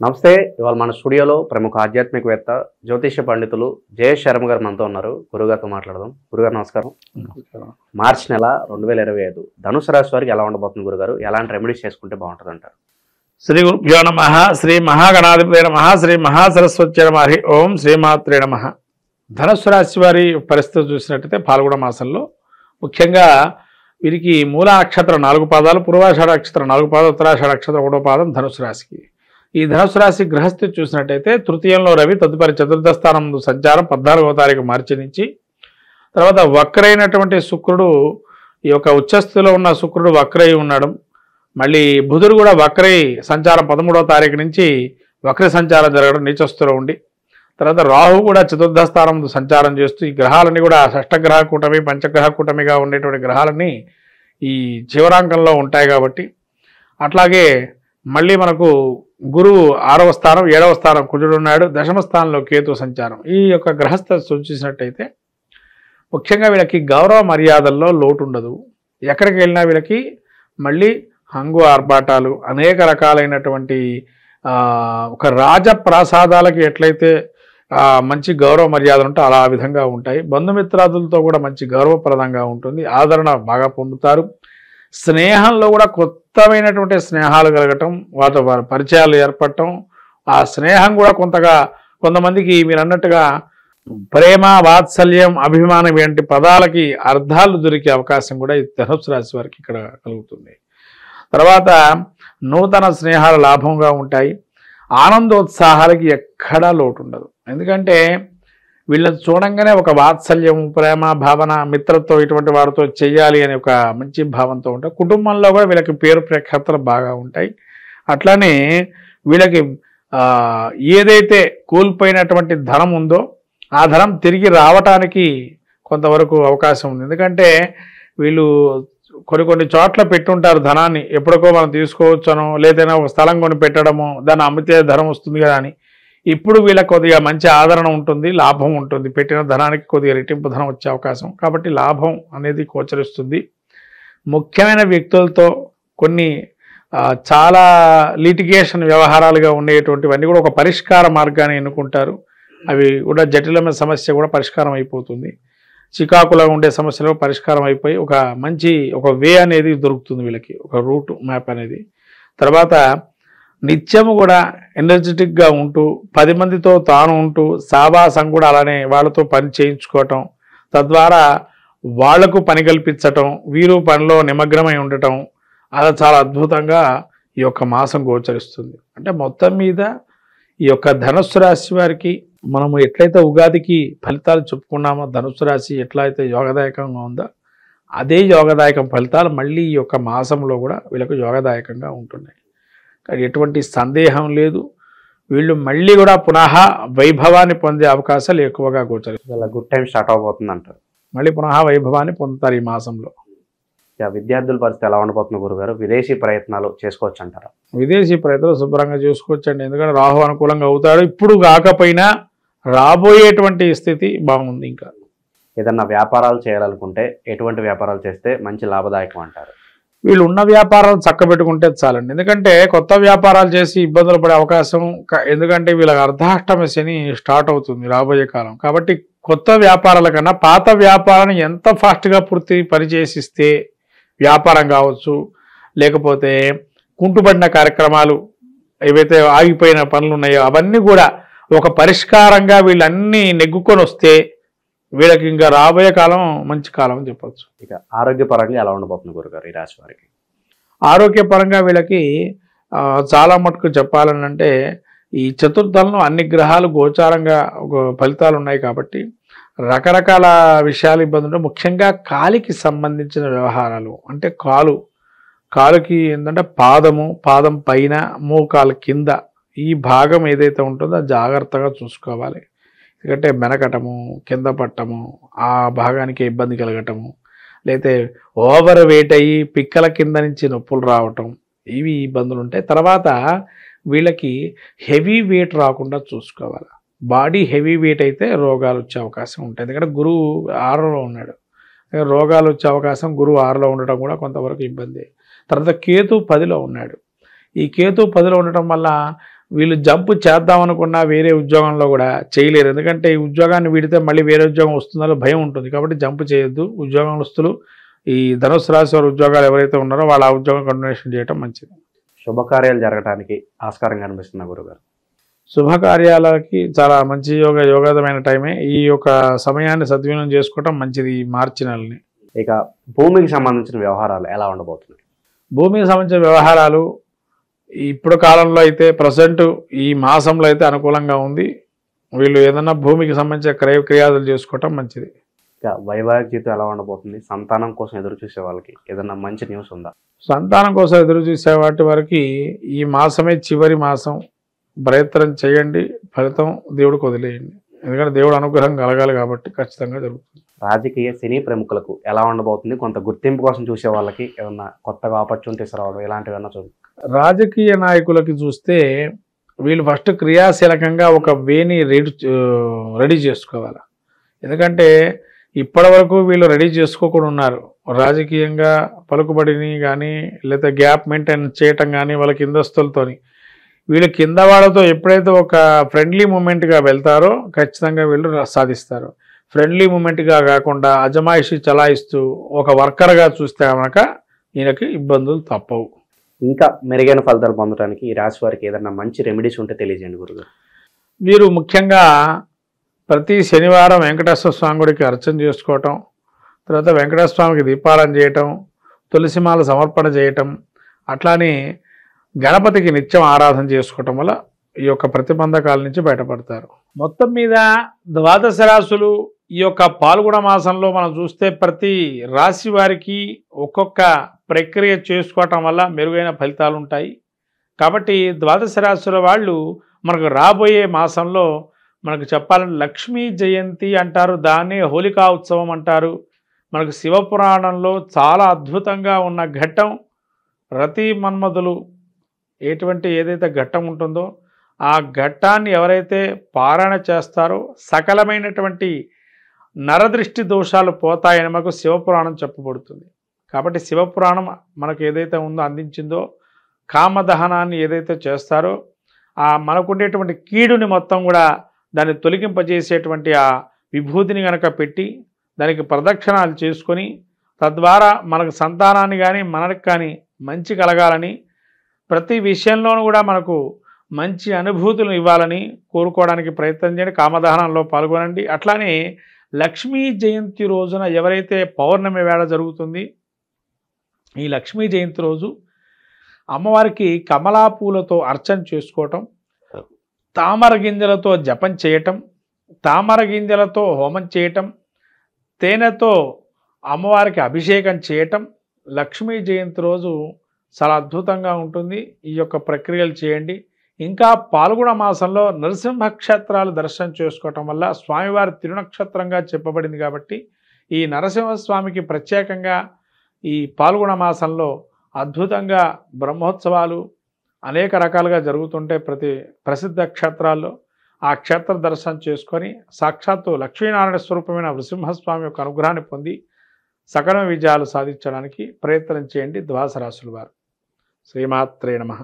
నమస్తే. ఇవాళ మన స్టూడియోలో ప్రముఖ ఆధ్యాత్మికవేత్త, జ్యోతిష పండితులు జయేష్ శర్మ గారు మనతో ఉన్నారు. గురుగారితో మాట్లాడదాం. గురుగారు నమస్కారం. మార్చి నెల 2025 ధనుసు రాశి వారికి ఎలా ఉండబోతుంది గురుగారు? ఎలాంటి రెమెడీస్ చేసుకుంటే బాగుంటుంది అంటారు? శ్రీ గురుభ్యో నమః. శ్రీ మహాగణాధిపతే నమః. శ్రీ మహాసరస్వతి నమః. ఓం శ్రీమాత్రే నమః. ధనుసు రాశి వారి పరిస్థితి చూసినట్టయితే పాల్గొన మాసంలో ముఖ్యంగా వీరికి మూల నక్షత్రం 4 పాదాలు, పూర్వాషాఢ నక్షత్రం 4 పాదాలు, ఉత్తరాషాఢ నక్షత్రం 1వ పాదం ధనుసు రాశికి. ఈ ధనుసు రాశి గ్రహస్థితి చూసినట్టయితే తృతీయంలో రవి, తదుపరి చతుర్థ స్థానం సంచారం 14వ తారీఖు మార్చి నుంచి, తర్వాత వక్రైనటువంటి శుక్రుడు, ఈ యొక్క ఉచ్చస్థితిలో ఉన్న శుక్రుడు వక్రై ఉండడం, మళ్ళీ బుధుడు కూడా వక్రై సంచారం 13వ తారీఖు నుంచి వక్ర సంచారం జరగడం నీచస్థితిలో ఉండి, తర్వాత రాహు కూడా చతుర్థ స్థానం సంచారం చేస్తూ ఈ గ్రహాలన్నీ కూడా షష్టగ్రహ కూటమి, పంచగ్రహ కూటమిగా ఉండేటువంటి గ్రహాలన్నీ ఈ చివరాంకంలో ఉంటాయి కాబట్టి, అట్లాగే మళ్ళీ మనకు గురువు 6వ స్థానం, 7వ స్థానం కుజుడు ఉన్నాడు, దశమ స్థానంలో కేతు సంచారం. ఈ యొక్క గ్రహస్థ చూసినట్టయితే ముఖ్యంగా వీళ్ళకి గౌరవ మర్యాదల్లో లోటు ఉండదు. ఎక్కడికి వెళ్ళినా వీళ్ళకి మళ్ళీ హంగు ఆర్భాటాలు, అనేక రకాలైనటువంటి ఒక రాజప్రాసాదాలకి ఎట్లయితే మంచి గౌరవ మర్యాదలు ఉంటే అలా ఆ విధంగా ఉంటాయి. బంధుమిత్రాదులతో కూడా మంచి గౌరవప్రదంగా ఉంటుంది, ఆదరణ బాగా పొందుతారు. స్నేహంలో కూడా కొత్తమైనటువంటి స్నేహాలు కలగటం, వాటి పరిచయాలు ఏర్పడటం, ఆ స్నేహం కూడా కొంతమందికి మీరు అన్నట్టుగా ప్రేమ, వాత్సల్యం, అభిమానం వంటి పదాలకి అర్థాలు దొరికే అవకాశం కూడా ఈ ధనుసు రాశి వారికి ఇక్కడ కలుగుతుంది. తర్వాత నూతన స్నేహాలు లాభంగా ఉంటాయి. ఆనందోత్సాహాలకి ఎక్కడా లోటు ఉండదు. ఎందుకంటే వీళ్ళని చూడంగానే ఒక వాత్సల్యం, ప్రేమ భావన, మిత్రత్వం ఇటువంటి వారితో చెయ్యాలి అనే ఒక మంచి భావంతో ఉంటాయి. కుటుంబంలో కూడా వీళ్ళకి పేరు ప్రఖ్యాతలు బాగా ఉంటాయి. అట్లానే వీళ్ళకి ఏదైతే కోల్పోయినటువంటి ధనం ఉందో ఆ ధనం తిరిగి రావటానికి కొంతవరకు అవకాశం ఉంది. ఎందుకంటే వీళ్ళు కొన్ని చోట్ల పెట్టుంటారు ధనాన్ని, ఎప్పటికో మనం తీసుకోవచ్చనో, లేదైనా ఒక స్థలం కొని పెట్టడమో, దాన్ని అమ్మితే ధనం వస్తుంది కదా అని. ఇప్పుడు వీళ్ళకి కొద్దిగా మంచి ఆదరణ ఉంటుంది, లాభం ఉంటుంది. పెట్టిన ధనానికి కొద్దిగా రెట్టింపు ధనం వచ్చే అవకాశం, కాబట్టి లాభం అనేది గోచరిస్తుంది. ముఖ్యమైన వ్యక్తులతో కొన్ని చాలా లిటిగేషన్ వ్యవహారాలుగా ఉండేటువంటివన్నీ కూడా ఒక పరిష్కార మార్గాన్ని ఎన్నుకుంటారు. అవి కూడా జటిలమైన సమస్య కూడా పరిష్కారం అయిపోతుంది. చికాకులో ఉండే సమస్యలు పరిష్కారం అయిపోయి ఒక వే అనేది దొరుకుతుంది వీళ్ళకి, ఒక రూట్ మ్యాప్ అనేది. తర్వాత నిత్యము కూడా ఎనర్జెటిక్గా ఉంటూ 10 మందితో తాను ఉంటూ సావాసం కూడా అలానే వాళ్ళతో పని చేయించుకోవటం, తద్వారా వాళ్లకు పని కల్పించటం, వీరు పనిలో నిమగ్నమై ఉండటం, అది చాలా అద్భుతంగా ఈ యొక్క మాసం గోచరిస్తుంది. అంటే మొత్తం మీద ఈ యొక్క ధనుస్సు రాశి వారికి మనము ఎట్లయితే ఉగాదికి ఫలితాలు చెప్పుకున్నామో, ధనుస్సు రాశి ఎట్లయితే యోగదాయకంగా ఉందో అదే యోగదాయకం ఫలితాలు మళ్ళీ ఈ యొక్క మాసంలో కూడా వీళ్ళకు యోగదాయకంగా ఉంటున్నాయి. కానీ ఎటువంటి సందేహం లేదు, వీళ్ళు మళ్ళీ కూడా పునః వైభవాన్ని పొందే అవకాశాలు ఎక్కువగా గోచరిస్తాయి. గుడ్ టైం స్టార్ట్ అవబోతుంది అంటారు. మళ్ళీ పునః వైభవాన్ని పొందుతారు ఈ మాసంలో. విద్యార్థుల పరిస్థితి ఎలా ఉండబోతుంది గురుగారు? విదేశీ ప్రయత్నాలు చేసుకోవచ్చు అంటారా? విదేశీ ప్రయత్నాలు శుభ్రంగా చేసుకోవచ్చండి. ఎందుకంటే రాహు అనుకూలంగా అవుతాడు. ఇప్పుడు కాకపోయినా రాబోయేటువంటి స్థితి బాగుంది. ఇంకా ఏదన్నా వ్యాపారాలు చేయాలనుకుంటే ఎటువంటి వ్యాపారాలు చేస్తే మంచి లాభదాయకం అంటారు? వీళ్ళు ఉన్న వ్యాపారాలు చక్కబెట్టుకుంటే చాలండి. ఎందుకంటే కొత్త వ్యాపారాలు చేసి ఇబ్బందులు పడే అవకాశం, ఎందుకంటే వీళ్ళకి అర్ధాష్టమ శని స్టార్ట్ అవుతుంది రాబోయే కాలం. కాబట్టి కొత్త వ్యాపారాల కన్నా పాత వ్యాపారాన్ని ఎంత ఫాస్ట్గా పూర్తి పనిచేసిస్తే వ్యాపారం కావచ్చు, లేకపోతే కుంటుపడిన కార్యక్రమాలు ఏవైతే ఆగిపోయిన పనులు ఉన్నాయో అవన్నీ కూడా ఒక పరిష్కారంగా వీళ్ళన్నీ నెగ్గుకొని వస్తే వీళ్ళకి ఇంకా రాబోయే కాలం మంచి కాలం అని చెప్పచ్చు. ఇక ఆరోగ్యపరంగా ఎలా ఉండబోతుంది గురుగారు ఈ రాశి వారికి? ఆరోగ్యపరంగా వీళ్ళకి చాలా మటుకు చెప్పాలనంటే ఈ చతుర్థంలో అన్ని గ్రహాలు గోచారంగా ఫలితాలు ఉన్నాయి కాబట్టి రకరకాల విషయాలు ఇబ్బందులు. ముఖ్యంగా కాలికి సంబంధించిన వ్యవహారాలు, అంటే కాలుకి ఏంటంటే పాదం పైన, మోకాలు కింద ఈ భాగం ఏదైతే ఉంటుందో జాగ్రత్తగా చూసుకోవాలి. ఎందుకంటే మెనకటము, కింద పట్టము, ఆ భాగానికి ఇబ్బంది కలగటము, లేతే ఓవర్ వెయిట్ అయ్యి పిక్కల కింద నుంచి నొప్పులు రావటం, ఇవి ఇబ్బందులు ఉంటాయి. తర్వాత వీళ్ళకి హెవీ వెయిట్ రాకుండా చూసుకోవాలి. బాడీ హెవీ వెయిట్ అయితే రోగాలు వచ్చే అవకాశం ఉంటాయి. ఎందుకంటే గురువు 6లో ఉన్నాడు, రోగాలు వచ్చే అవకాశం, గురువు 6లో ఉండటం కూడా కొంతవరకు ఇబ్బంది. తర్వాత కేతు 10లో ఉన్నాడు. ఈ కేతు 10లో ఉండటం వల్ల వీళ్ళు జంప్ చేద్దాం అనుకున్నా వేరే ఉద్యోగంలో కూడా చేయలేరు. ఎందుకంటే ఈ ఉద్యోగాన్ని వీడితే మళ్ళీ వేరే ఉద్యోగం వస్తుందో భయం ఉంటుంది. కాబట్టి జంప్ చేయొద్దు. ఉద్యోగస్తులు ఈ ధనుసు రాశి వారి ఉద్యోగాలు ఎవరైతే ఉన్నారో వాళ్ళు ఆ ఉద్యోగం కంటిన్యూషన్ చేయడం మంచిది. శుభకార్యాలు జరగడానికి ఆస్కారం కనిపిస్తుంది గురుగారు. శుభకార్యాలకి చాలా మంచి యోగదమైన టైమే. ఈ యొక్క సమయాన్ని సద్వినియోగం చేసుకోవటం మంచిది ఈ మార్చి నెలని. ఇక భూమికి సంబంధించిన వ్యవహారాలు ఎలా ఉండబోతున్నాయి? భూమికి సంబంధించిన వ్యవహారాలు ఇప్పుడు కాలంలో అయితే ప్రజెంట్ ఈ మాసంలో అయితే అనుకూలంగా ఉంది. వీళ్ళు ఏదన్నా భూమికి సంబంధించిన క్రియాదులు చేసుకోవటం మంచిది. ఇక వైవాహిక జీవితం ఎలా ఉండబోతుంది? సంతానం కోసం ఎదురు చూసే వాళ్ళకి ఏదన్నా మంచి న్యూస్ ఉందా? సంతానం కోసం ఎదురు చూసే వాటి వరకు ఈ మాసమే చివరి మాసం. ప్రయత్నం చేయండి, ఫలితం దేవుడికి వదిలేయండి. ఎందుకంటే దేవుడు అనుగ్రహం కలగాలి కాబట్టి ఖచ్చితంగా జరుగుతుంది. రాజకీయ సినీ ప్రముఖులకు ఎలా ఉండబోతుంది? కొంత గుర్తింపు కోసం చూసే వాళ్ళకి ఏమన్నా కొత్తగా ఆపర్చునిటీస్ రావడం ఇలాంటివన్నా చూడండి. రాజకీయ నాయకులకి చూస్తే వీళ్ళు ఫస్ట్ క్రియాశీలకంగా ఒక వేని రెడీ చేసుకోవాలి. ఎందుకంటే ఇప్పటి వరకు వీళ్ళు రెడీ చేసుకోకుండా ఉన్నారు. రాజకీయంగా పలుకుబడిని కానీ లేదా గ్యాప్ మెయింటైన్ చేయటం కానీ వాళ్ళ కిందస్తులతోని. వీళ్ళు కింద వాళ్ళతో ఎప్పుడైతే ఒక ఫ్రెండ్లీ మూమెంట్గా వెళ్తారో ఖచ్చితంగా వీళ్ళు సాధిస్తారు. ఫ్రెండ్లీ మూమెంట్గా కాకుండా అజమాయిషి చలాయిస్తూ ఒక వర్కర్గా చూస్తే కనుక ఈయనకి ఇబ్బందులు తప్పవు. ఇంకా మెరుగైన ఫలితాలు పొందడానికి ఈ రాశి వారికి ఏదైనా మంచి రెమెడీస్ ఉంటే తెలియజేయండి గురుగారు. మీరు ముఖ్యంగా ప్రతి శనివారం వెంకటేశ్వర స్వామి గుడికి అర్చన చేసుకోవటం, తర్వాత వెంకటేశ్వర స్వామికి దీపారాధన చేయటం, తులసిమాల సమర్పణ చేయటం, అట్లానే గణపతికి నిత్యం ఆరాధన చేసుకోవటం వల్ల ఈ యొక్క ప్రతిబంధకాల నుంచి బయటపడతారు. మొత్తం మీద ద్వాదశ రాశులు ఈ యొక్క పాల్గొన మాసంలో మనం చూస్తే ప్రతి రాశి వారికి ఒక్కొక్క ప్రక్రియ చేసుకోవటం వల్ల మెరుగైన ఫలితాలు ఉంటాయి. కాబట్టి ద్వాదశ రాశుల వాళ్ళు మనకు రాబోయే మాసంలో మనకు చెప్పాలంటే లక్ష్మీ జయంతి అంటారు, దాన్నే హోలికా ఉత్సవం అంటారు. మనకు శివపురాణంలో చాలా అద్భుతంగా ఉన్న ఘట్టం రతి మన్మధులు ఏదైతే ఘట్టం ఉంటుందో ఆ ఘట్టాన్ని ఎవరైతే పారాయణ చేస్తారో సకలమైనటువంటి నరదృష్టి దోషాలు పోతాయని మనకు శివపురాణం చెప్పబడుతుంది. కాబట్టి శివపురాణం మనకు ఏదైతే ఉందో అందించిందో కామదహనాన్ని ఏదైతే చేస్తారో ఆ మనకుండేటువంటి కీడుని మొత్తం కూడా దాన్ని తొలగింపజేసేటువంటి ఆ విభూతిని కనుక పెట్టి దానికి ప్రదక్షిణాలు చేసుకొని తద్వారా మనకు సంతానాన్ని కానీ మనకు కానీ మంచి కలగాలని ప్రతి విషయంలోనూ కూడా మనకు మంచి అనుభూతులను ఇవ్వాలని కోరుకోవడానికి ప్రయత్నం చేయండి. కామదహనంలో పాల్గొనండి. అట్లానే లక్ష్మీ జయంతి రోజున ఎవరైతే పౌర్ణమి వేళ జరుగుతుంది ఈ లక్ష్మీ జయంతి రోజు అమ్మవారికి కమలా పూలతో అర్చన చేసుకోవటం, తామర గింజలతో జపం చేయటం, తామర గింజలతో హోమం చేయటం, తేనెతో అమ్మవారికి అభిషేకం చేయటం లక్ష్మీ జయంతి రోజు చాలా అద్భుతంగా ఉంటుంది. ఈ యొక్క ప్రక్రియలు చేయండి. ఇంకా పాల్గొన మాసంలో నరసింహ క్షేత్రాలు దర్శనం చేసుకోవటం వల్ల స్వామివారి తిరునక్షత్రంగా చెప్పబడింది కాబట్టి ఈ నరసింహస్వామికి ప్రత్యేకంగా ఈ పాల్గొన మాసంలో అద్భుతంగా బ్రహ్మోత్సవాలు అనేక రకాలుగా జరుగుతుంటే ప్రతి ప్రసిద్ధ క్షేత్రాల్లో ఆ క్షేత్ర దర్శనం చేసుకొని సాక్షాత్తు లక్ష్మీనారాయణ స్వరూపమైన నృసింహస్వామి యొక్క అనుగ్రహాన్ని పొంది సకల విజయాలు సాధించడానికి ప్రయత్నం చేయండి ద్వాదశ రాశుల వారు. శ్రీమాత్రే నమః.